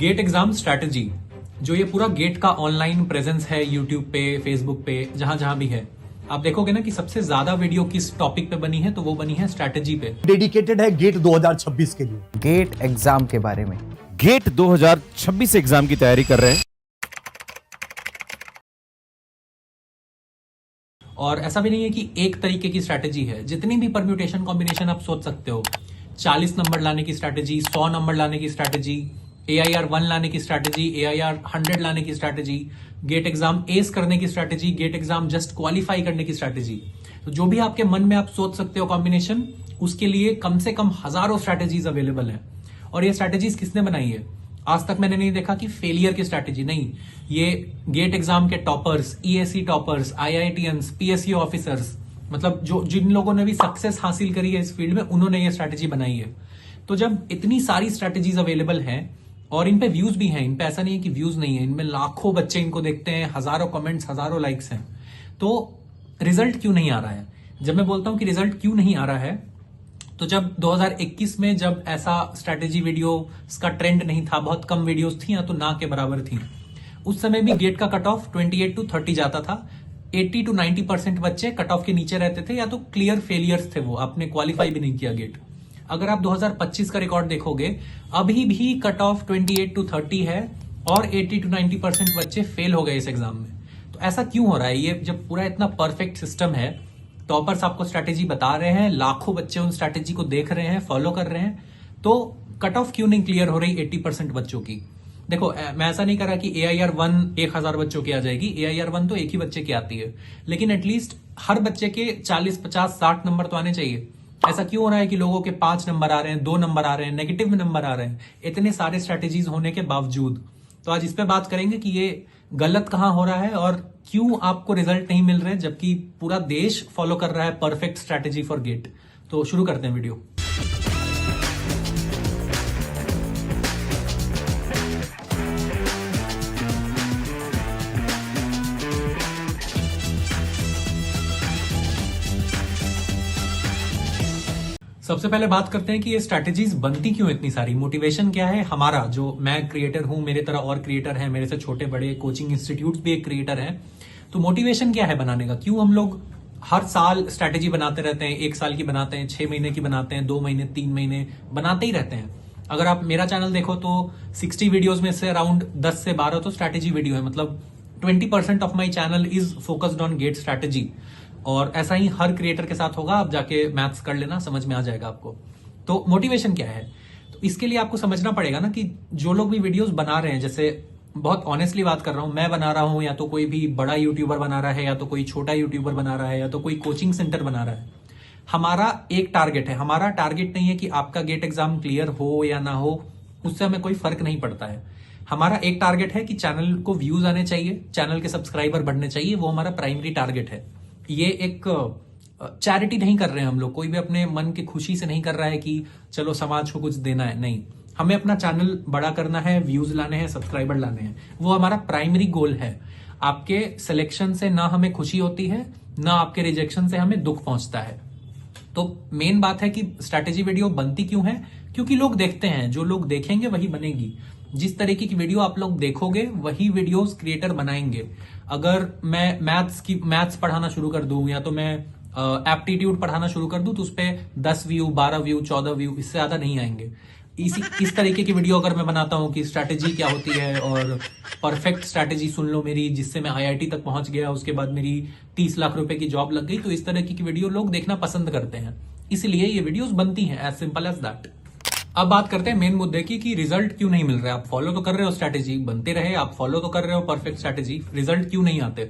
Gate exam strategy, जो ये पूरा गेट का ऑनलाइन प्रेजेंस है यूट्यूब पे, फेसबुक पे, जहां जहां भी है, आप देखोगे ना कि सबसे ज्यादा वीडियो किस टॉपिक पे बनी है, तो वो बनी है स्ट्रैटेजी पे। डेडिकेटेड है गेट 2026 के लिए। गेट एग्जाम के बारे में, गेट 2026 एग्जाम की तैयारी कर रहे हैं। और ऐसा भी नहीं है कि एक तरीके की स्ट्रैटेजी है, जितनी भी परम्यूटेशन कॉम्बिनेशन आप सोच सकते हो, 40 नंबर लाने की स्ट्रैटेजी, 100 नंबर लाने की स्ट्रैटेजी, AIR 1 लाने की स्ट्रैटेजी, AIR 100 लाने की स्ट्रैटेजी, गेट एग्जाम एस करने की strategy, GATE exam just qualify करने की स्ट्रैटेजी। तो जो भी आपके मन में आप सोच सकते हो कॉम्बिनेशन, उसके लिए कम से कम हजारों स्ट्रैटेजीज अवेलेबल है। और ये स्ट्रैटेजीज किसने बनाई है? आज तक मैंने नहीं देखा कि फेलियर की स्ट्रैटेजी, नहीं, ये गेट एग्जाम के toppers, ESE toppers, IITians, PSU officers, मतलब जो जिन लोगों ने भी सक्सेस हासिल करी है इस फील्ड में, उन्होंने ये स्ट्रैटेजी बनाई है। तो जब इतनी सारी स्ट्रैटेजीज अवेलेबल हैं और इन पे व्यूज भी हैं, इन पे ऐसा नहीं है कि व्यूज नहीं है, इनमें लाखों बच्चे इनको देखते हैं, हजारों कमेंट्स, हजारों लाइक्स हैं, तो रिजल्ट क्यों नहीं आ रहा है? जब मैं बोलता हूं कि रिजल्ट क्यों नहीं आ रहा है, तो जब 2021 में जब ऐसा स्ट्रैटेजी वीडियो का ट्रेंड नहीं था, बहुत कम वीडियोस थी या तो ना के बराबर थी, उस समय भी गेट का कट ऑफ 28 to 30 जाता था। 80 to 90% बच्चे कट ऑफ के नीचे रहते थे, या तो क्लियर फेलियर्स थे, वो आपने क्वालिफाई भी नहीं किया गेट। अगर आप 2025 का रिकॉर्ड देखोगे, अभी भी कट ऑफ 28 to 30 है और 80 to 90% बच्चे फेल हो गए इस एग्जाम में। तो ऐसा क्यों हो रहा है? ये जब पूरा इतना परफेक्ट सिस्टम है, टॉपर्स आपको स्ट्रैटेजी बता रहे हैं, लाखों बच्चे उन स्ट्रैटेजी को देख रहे हैं, फॉलो कर रहे हैं, तो कट ऑफ क्यों नहीं क्लियर हो रही 80% बच्चों की? देखो, मैं ऐसा नहीं कर रहा कि AIR 1 1000 बच्चों की आ जाएगी, AIR 1 तो एक ही बच्चे की आती है, लेकिन एटलीस्ट हर बच्चे के 40, 50, 60 नंबर तो आने चाहिए। ऐसा क्यों हो रहा है कि लोगों के 5 नंबर आ रहे हैं, 2 नंबर आ रहे हैं, नेगेटिव में नंबर आ रहे हैं, इतने सारे स्ट्रैटेजीज होने के बावजूद? तो आज इस पे बात करेंगे कि ये गलत कहां हो रहा है और क्यों आपको रिजल्ट नहीं मिल रहे, जबकि पूरा देश फॉलो कर रहा है परफेक्ट स्ट्रैटेजी फॉर गेट। तो शुरू करते हैं वीडियो। सबसे पहले बात करते हैं कि ये स्ट्रैटेजीज बनती क्यों इतनी सारी, मोटिवेशन क्या है हमारा? जो मैं क्रिएटर हूं, मेरे तरह और क्रिएटर हैं, मेरे से छोटे बड़े कोचिंग इंस्टीट्यूट भी एक क्रिएटर हैं, तो मोटिवेशन क्या है बनाने का? क्यों हम लोग हर साल स्ट्रैटेजी बनाते रहते हैं? 1 साल की बनाते हैं, 6 महीने की बनाते हैं, 2 महीने, 3 महीने बनाते ही रहते हैं। अगर आप मेरा चैनल देखो तो 60 वीडियोज में से अराउंड 10 से 12 तो स्ट्रैटेजी वीडियो है, मतलब 20% of my channel is focused on GATE strategy. और ऐसा ही हर क्रिएटर के साथ होगा, आप जाके मैथ्स कर लेना, समझ में आ जाएगा आपको। तो मोटिवेशन क्या है? तो इसके लिए आपको समझना पड़ेगा ना कि जो लोग भी वीडियोस बना रहे हैं, जैसे बहुत ऑनेस्टली बात कर रहा हूं, मैं बना रहा हूं, या तो कोई भी बड़ा यूट्यूबर बना रहा है, या तो कोई छोटा यूट्यूबर बना रहा है, या तो कोई कोचिंग सेंटर बना रहा है, हमारा एक टारगेट है। हमारा टारगेट नहीं है कि आपका गेट एग्जाम क्लियर हो या ना हो, उससे हमें कोई फर्क नहीं पड़ता है। हमारा एक टारगेट है कि चैनल को व्यूज आने चाहिए, चैनल के सब्सक्राइबर बढ़ने चाहिए, वो हमारा प्राइमरी टारगेट है। ये एक चैरिटी नहीं कर रहे हैं हम लोग, कोई भी अपने मन की खुशी से नहीं कर रहा है कि चलो समाज को कुछ देना है, नहीं, हमें अपना चैनल बड़ा करना है, व्यूज लाने हैं, सब्सक्राइबर लाने हैं, वो हमारा प्राइमरी गोल है। आपके सिलेक्शन से ना हमें खुशी होती है, ना आपके रिजेक्शन से हमें दुख पहुंचता है। तो मेन बात है कि स्ट्रैटेजी वीडियो बनती क्यों है? क्योंकि लोग देखते हैं, जो लोग देखेंगे वही बनेगी। जिस तरीके की वीडियो आप लोग देखोगे वही वीडियोस क्रिएटर बनाएंगे। अगर मैं मैथ्स पढ़ाना शुरू कर दूं, या तो मैं एप्टीट्यूड पढ़ाना शुरू कर दूं, तो उस पर 10 व्यू, 12 व्यू, 14 व्यू, इससे ज्यादा नहीं आएंगे। इस तरीके की वीडियो अगर मैं बनाता हूं कि स्ट्रैटेजी क्या होती है और परफेक्ट स्ट्रैटेजी सुन लो मेरी, जिससे मैं IIT तक पहुंच गया, उसके बाद मेरी 30 लाख रुपए की जॉब लग गई, तो इस तरह की वीडियो लोग देखना पसंद करते हैं, इसलिए ये वीडियोस बनती हैं, एज सिंपल एज दैट। अब बात करते हैं मेन मुद्दे की कि रिजल्ट क्यों नहीं मिल रहा है। आप फॉलो तो कर रहे हो स्ट्रैटेजी, बनते रहे, आप फॉलो तो कर रहे हो परफेक्ट स्ट्रैटेजी, रिजल्ट क्यों नहीं आते?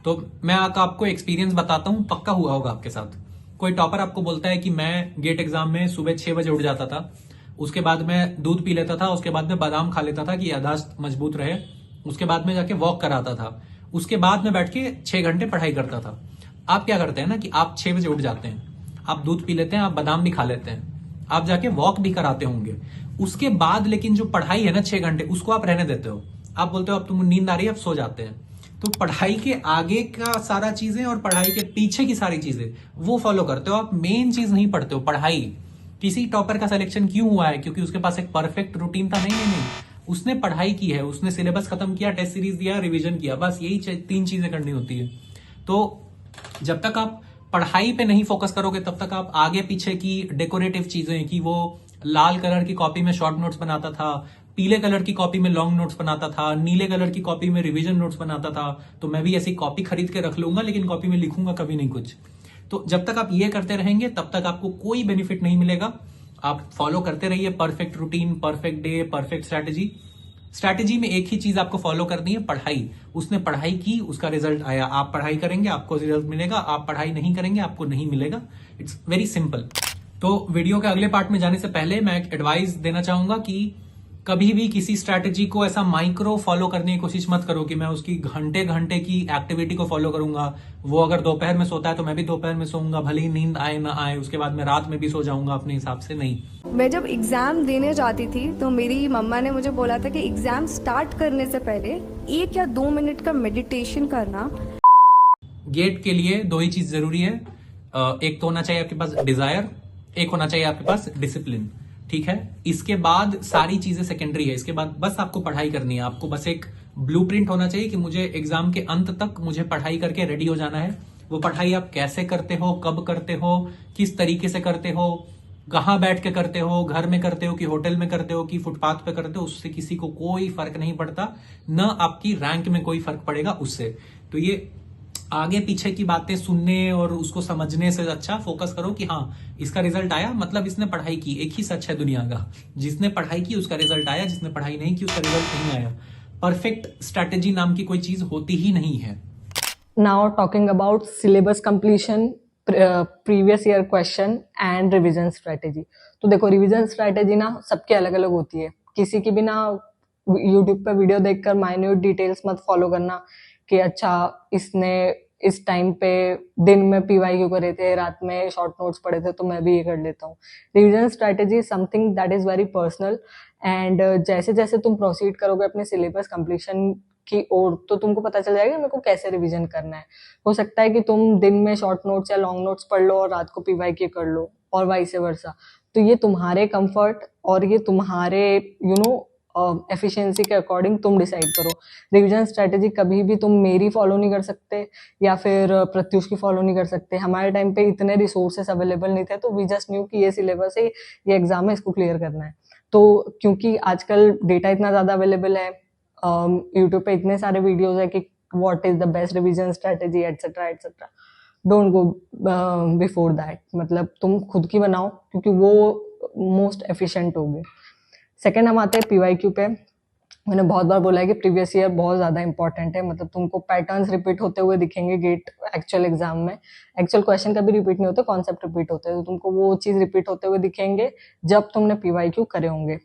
तो मैं आपको एक्सपीरियंस बताता हूं, पक्का हुआ होगा आपके साथ। कोई टॉपर आपको बोलता है कि मैं गेट एग्जाम में सुबह 6 बजे उठ जाता था, उसके बाद मैं दूध पी लेता था, उसके बाद में बादाम खा लेता था कि याददाश्त मजबूत रहे, उसके बाद में जाके वॉक कराता था, उसके बाद में बैठ के 6 घंटे पढ़ाई करता था। आप क्या करते हैं ना कि आप 6 बजे उठ जाते हैं, आप दूध पी लेते हैं, आप बादाम भी खा लेते हैं, आप जाके वॉक भी कराते होंगे, उसके बाद लेकिन जो पढ़ाई है ना 6 घंटे, उसको आप रहने देते हो। आप बोलते हो अब तुम नींद आ रही है, अब सो जाते हैं। तो पढ़ाई के आगे का सारा चीजें और पढ़ाई के पीछे की सारी चीजें वो फॉलो करते हो, आप मेन चीज नहीं पढ़ते हो, पढ़ाई। किसी टॉपर का सिलेक्शन क्यों हुआ है? क्योंकि उसके पास एक परफेक्ट रूटीन था? नहीं, उसने पढ़ाई की है, उसने सिलेबस खत्म किया, टेस्ट सीरीज दिया, रिवीजन किया, बस यही 3 चीजें करनी होती है। तो जब तक आप पढ़ाई पे नहीं फोकस करोगे तब तक आप आगे पीछे की डेकोरेटिव चीजें, कि वो लाल कलर की कॉपी में शॉर्ट नोट्स बनाता था, पीले कलर की कॉपी में लॉन्ग नोट्स बनाता था, नीले कलर की कॉपी में रिवीजन नोट्स बनाता था, तो मैं भी ऐसी कॉपी खरीद के रख लूंगा लेकिन कॉपी में लिखूंगा कभी नहीं कुछ। तो जब तक आप ये करते रहेंगे तब तक आपको कोई बेनिफिट नहीं मिलेगा। आप फॉलो करते रहिए perfect routine, perfect day, perfect strategy. Strategy में एक ही चीज आपको फॉलो करनी है, पढ़ाई। उसने पढ़ाई की, उसका रिजल्ट आया। आप पढ़ाई करेंगे आपको रिजल्ट मिलेगा, आप पढ़ाई नहीं करेंगे आपको नहीं मिलेगा। It's very simple. तो वीडियो के अगले पार्ट में जाने से पहले मैं एक एडवाइस देना चाहूंगा कि कभी भी किसी स्ट्रैटेजी को ऐसा माइक्रो फॉलो करने की कोशिश मत करो कि मैं उसकी घंटे घंटे की एक्टिविटी को फॉलो करूंगा। वो अगर दोपहर में सोता है तो मैं भी दोपहर में सोऊंगा, भले ही नींद आए ना आए, उसके बाद मैं रात में भी सो जाऊंगा अपने हिसाब से। नहीं, मैं जब एग्ज़ाम देने जाती थी तो मेरी मम्मा ने मुझे बोला था कि एग्ज़ाम स्टार्ट करने से पहले 1 या 2 मिनट का मेडिटेशन करना। गेट के लिए 2 ही चीज जरूरी है। एक तो होना चाहिए आपके पास डिजायर, एक होना चाहिए आपके पास डिसिप्लिन। ठीक है, इसके बाद सारी चीजें सेकेंडरी है। इसके बाद बस आपको पढ़ाई करनी है। आपको बस एक ब्लूप्रिंट होना चाहिए कि मुझे एग्जाम के अंत तक मुझे पढ़ाई करके रेडी हो जाना है। वो पढ़ाई आप कैसे करते हो, कब करते हो, किस तरीके से करते हो, कहाँ बैठ के करते हो, घर में करते हो कि होटल में करते हो कि फुटपाथ पे करते हो, उससे किसी को कोई फर्क नहीं पड़ता। न आपकी रैंक में कोई फर्क पड़ेगा उससे। तो ये आगे पीछे की बातें सुनने और उसको समझने से अच्छा फोकस करो कि हाँ इसका रिजल्ट आया, मतलब इसने पढ़ाई की। एक ही सच है दुनिया का, जिसने पढ़ाई की उसका रिजल्ट आया, जिसने पढ़ाई नहीं की उसका रिजल्ट नहीं आया। परफेक्ट स्ट्रैटेजी नाम की कोई चीज होती ही नहीं है। Now talking about syllabus completion, previous year question and revision strategy. तो देखो रिवीजन स्ट्रैटेजी ना सबके अलग अलग होती है। किसी की भी ना यूट्यूब पे वीडियो देखकर माइन्यूट डिटेल्स मत फॉलो करना कि अच्छा इसने इस टाइम पे दिन में पीवाईक्यू करे थे, रात में शॉर्ट नोट्स पढ़े थे तो मैं भी ये कर लेता हूँ। Revision strategy is something that is very personal and जैसे जैसे तुम प्रोसीड करोगे अपने सिलेबस कंप्लीशन की ओर तो तुमको पता चल जाएगा मेरे को कैसे रिवीजन करना है। हो सकता है कि तुम दिन में शॉर्ट नोट्स या लॉन्ग नोट्स पढ़ लो और रात को पीवाईक्यू कर लो और वाइस वर्सा। तो ये तुम्हारे कंफर्ट और ये तुम्हारे एफिशिएंसी के अकॉर्डिंग तुम डिसाइड करो। रिवीजन स्ट्रैटेजी कभी भी तुम मेरी फॉलो नहीं कर सकते या फिर प्रत्युष की फॉलो नहीं कर सकते। हमारे टाइम पे इतने रिसोर्सेस अवेलेबल नहीं थे तो वी जस्ट न्यू कि ये सिलेबस है, ये एग्जाम है, इसको क्लियर करना है। तो क्योंकि आजकल डेटा इतना ज़्यादा अवेलेबल है, यूट्यूब पे इतने सारे वीडियोज है कि what is the best revision strategy etcetera etcetera. Don't go before that, मतलब तुम खुद की बनाओ क्योंकि वो मोस्ट एफिशिएंट होगी। सेकेंड हम आते हैं पीवाईक्यू पे। मैंने बहुत बार बोला है कि प्रीवियस ईयर बहुत ज़्यादा इंपॉर्टेंट है, मतलब तुमको पैटर्न्स रिपीट होते हुए दिखेंगे गेट एक्चुअल एग्जाम में। एक्चुअल क्वेश्चन कभी रिपीट नहीं होते, कॉन्सेप्ट रिपीट होते हैं, तो तुमको वो चीज़ रिपीट होते हुए दिखेंगे जब तुमने पीवाईक्यू करे होंगे।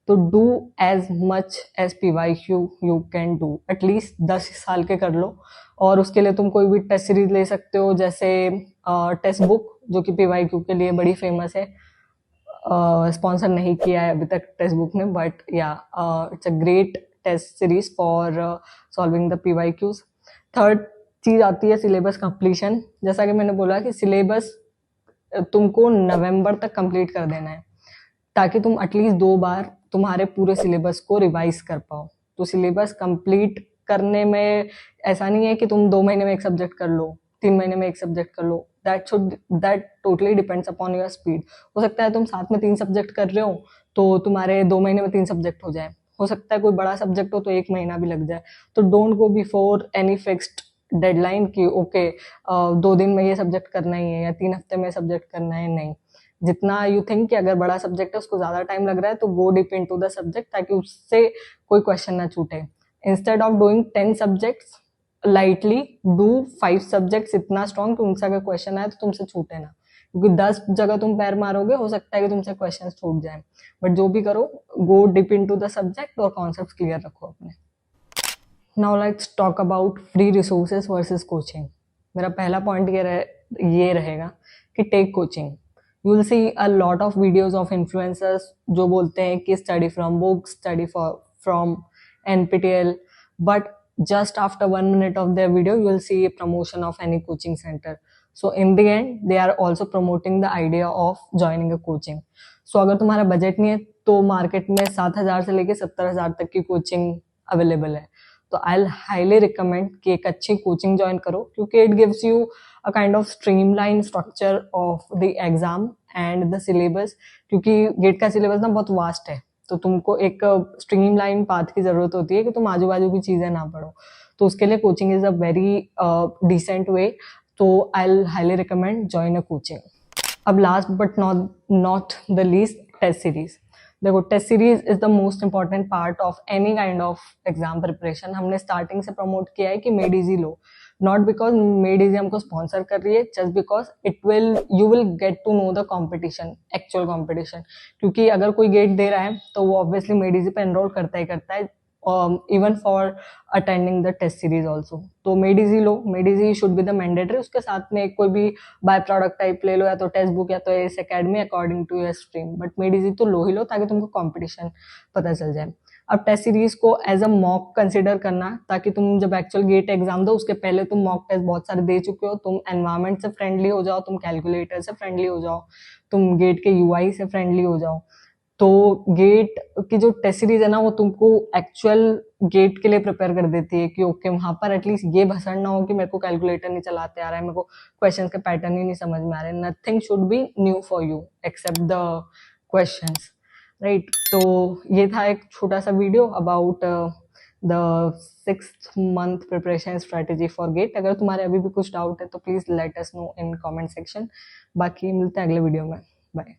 तो do as much as PYQ you can do, at least 10 साल के कर लो। और उसके लिए तुम कोई भी टेस्ट सीरीज ले सकते हो, जैसे टेस्ट बुक जो कि पीवाईक्यू के लिए बड़ी फेमस है। स्पॉन्सर नहीं किया है अभी तक टेक्स्ट बुक ने, बट या it's a great test series for solving the PYQs. Third चीज आती है सिलेबस कंप्लीशन। जैसा कि मैंने बोला कि सिलेबस तुमको नवंबर तक कंप्लीट कर देना है ताकि तुम एटलीस्ट 2 बार तुम्हारे पूरे सिलेबस को रिवाइज कर पाओ। तो सिलेबस कंप्लीट करने में ऐसा नहीं है कि तुम 2 महीने में एक सब्जेक्ट कर लो, 3 महीने में एक सब्जेक्ट कर लो। That totally depends upon your speed. हो सकता है तुम साथ में 3 सब्जेक्ट कर रहे हो तो तुम्हारे 2 महीने में 3 सब्जेक्ट हो जाए। हो सकता है कोई बड़ा सब्जेक्ट हो तो 1 महीना भी लग जाए। तो don't go before any fixed deadline कि ओके 2 दिन में ये सब्जेक्ट करना ही है या 3 हफ्ते में सब्जेक्ट करना है। नहीं, जितना यू थिंक कि अगर बड़ा सब्जेक्ट है उसको ज़्यादा टाइम लग रहा है तो गो डीप इनटू द सब्जेक्ट ताकि उससे कोई क्वेश्चन ना छूटे। Instead of doing 10 subjects lightly do 5 subjects इतना स्ट्रॉन्ग कि उनसे अगर क्वेश्चन आए तो तुमसे छूटे ना, क्योंकि 10 जगह तुम पैर मारोगे हो सकता है कि तुमसे क्वेश्चन छूट जाए। बट जो भी करो go deep into the subject और कॉन्सेप्ट क्लियर रखो अपने। Now let's talk about free resources versus coaching. मेरा पहला पॉइंट ये रहेगा कि take coaching. You will see a lot of videos of influencers जो बोलते हैं कि study from books, study from NPTEL, but just after 1 minute of their video you will see a promotion of any coaching center. So in the end they are also promoting the idea of joining a coaching. So अगर तुम्हारा budget नहीं है तो market में 7,000 से लेके 70,000 तक की कोचिंग अवेलेबल है। तो आई हाईली रिकमेंड कि एक अच्छी कोचिंग ज्वाइन करो, क्योंकि it gives you a kind of streamline structure of the exam and the syllabus, क्योंकि गेट का सिलेबस ना बहुत वास्ट है, तो तुमको एक स्ट्रीमलाइन पाथ की जरूरत होती है कि तुम आजू बाजू की चीजें ना पढ़ो। तो उसके लिए coaching is a very decent way. तो I highly recommend join a coaching. अब last but not the least, test series. देखो, test series is the most important part of any kind of exam preparation. हमने starting से promote किया है कि Made Easy लो, not because Made Easy हमको sponsor कर रही है, just because you will get to know the competition, actual competition. क्योंकि अगर कोई गेट दे रहा है तो वो ऑब्वियसली मेड इजी पे एनरोल करता ही करता है, even for attending the test series also. तो मेड इजी लो, Made Easy should be the mandatory. उसके साथ में कोई भी बाय प्रोडक्ट टाइप ले लो, या तो टेक्स्ट बुक या तो ACE Academy according to your stream, but Made Easy तो लो ही लो ताकि तुमको कंपटीशन पता चल जाए। अब टेस्ट सीरीज को एज अ मॉक कंसिडर करना, ताकि तुम जब एक्चुअल गेट एग्जाम दो उसके पहले तुम मॉक टेस्ट बहुत सारे दे चुके हो, तुम एनवायरमेंट से फ्रेंडली हो जाओ, तुम कैलकुलेटर से फ्रेंडली हो जाओ, तुम गेट के यूआई से फ्रेंडली हो जाओ। तो गेट की जो टेस्ट सीरीज है ना, वो तुमको एक्चुअल गेट के लिए प्रिपेयर कर देती है कि ओके वहां पर एटलीस्ट ये भसड़ ना हो कि मेरे को कैलकुलेटर नहीं चलाते आ रहा है, मेरे को क्वेश्चन के पैटर्न ही नहीं समझ में आ रहे। Nothing should be new for you except the questions, right. तो ये था एक छोटा सा video about the 6th month preparation strategy for GATE. अगर तुम्हारे अभी भी कुछ डाउट है तो please let us know in comment section. बाकी मिलते हैं अगले वीडियो में, बाय।